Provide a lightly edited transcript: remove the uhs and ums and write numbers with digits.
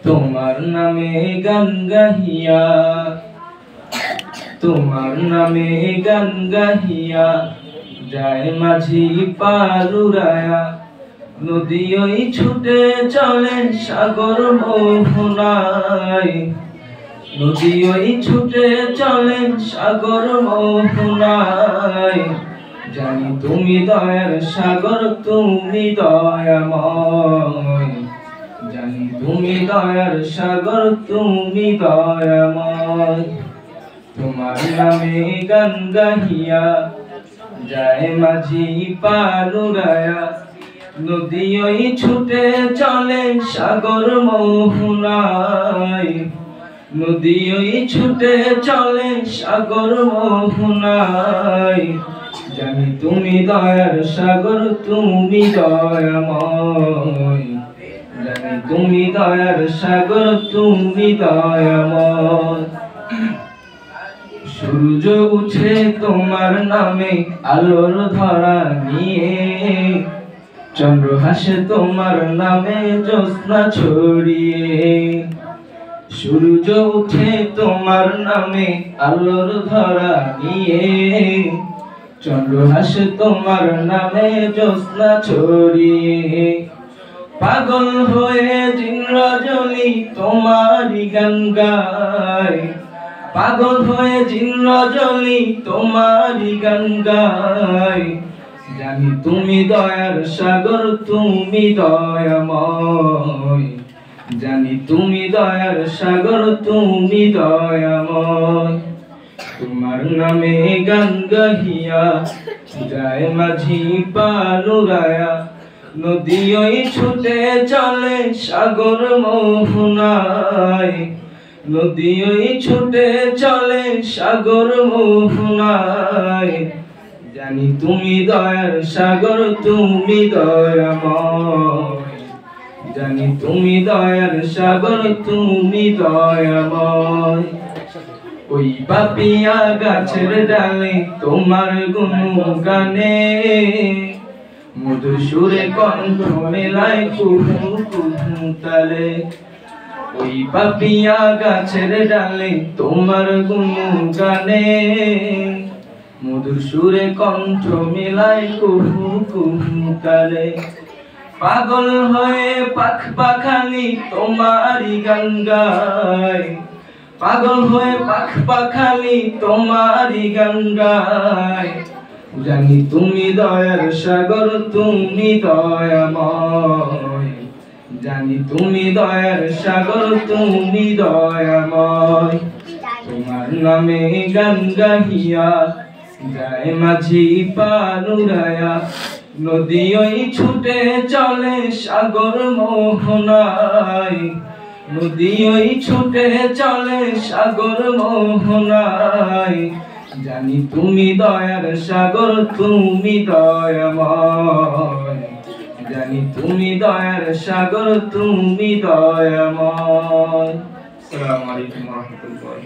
তোমার নামে গান গাহিয়া, তোমার নামে গান গাহিয়া যায় মাঝি পালুরায়া। নদী ওই ছুটে চলে সাগর মোহনায়, নদী ওই ছুটে চলে সাগর মোহনায়। জানি তুমি দয়ার সাগর, তুমি দয়াময়। জানি তুমি দয়ার সাগর, তুমি দয়াময়। তোমার নামে গান গাহিয়া যায় মাঝি পালুরায়া। নদী ওই ছুটে চলে সাগর মোহনায়, নদী ওই ছুটে চলে সাগর মোহনায়। জানি তুমি দয়ার সাগর, তুমি দয়াময়। জানি তুমি দয়ার সাগর, তুমি দয়াময়। সূর্য উঠে তোমার নামে আলোর ধরা নিয়ে, চন্দ্র হাসে তোমার নামে জ্যোৎস্না ছড়িয়ে। সূর্য উঠে তোমার নামে আলোর ধরা নিয়ে, চন্দ্র হাসে তোমার নামে জ্যোৎস্না ছড়িয়ে। পাগল হয়ে দিন রজনী তোমারই গান গায়, পাগল হয়ে দিন রজনী তোমারই গান গায়। জানি তুমি দয়ার সাগর, তুমি দয়াময়। জানি তুমি দয়ার সাগর, তুমি দয়াময়। তোমার নামে গান গাহিয়া যায় মাঝি পালুরায়া। নদী ওই ছুটে চলে সাগর মোহনায়, নদী ওই ছুটে চলে সাগর মোহনায়। জানি তুমি দয়ার সাগর, তুমি দয়াময়। জানি তুমি দয়ার সাগর, তুমি দয়াময়। ওই পাপিয়া গাছের ডালে তোমার গুণগানে, মধুর সুরে কণ্ঠ মেলায় কুহু কুহু তালে। ওই পাপিয়া গাছের ডালে তোমার গুণগানে, মধুর সুরে কণ্ঠ মেলায় কুহু কুহু তালে। পাগল হয়ে পাখ পাখালি তোমারই গান গায়, পাগল হয়ে পাখ পাখালি তোমারই গান গায়। জানি তুমি দয়ার সাগর, তুমি দয়াময়। জানি তুমি দয়ার সাগর, তুমি দয়াময়। তোমার নামে গান গাহিয়া যায় মাঝি পালুরায়া। নদী ওই ছুটে চলে সাগর মোহনায়, নদী ওই ছুটে চলে সাগর মোহনায়। জানি তুমি দয়ার সাগর, তুমি দয়াময়। জানি তুমি দয়ার সাগর, তুমি দয়াময়। আসসালামু আলাইকুম ওয়া রাহমাতুল্লাহ।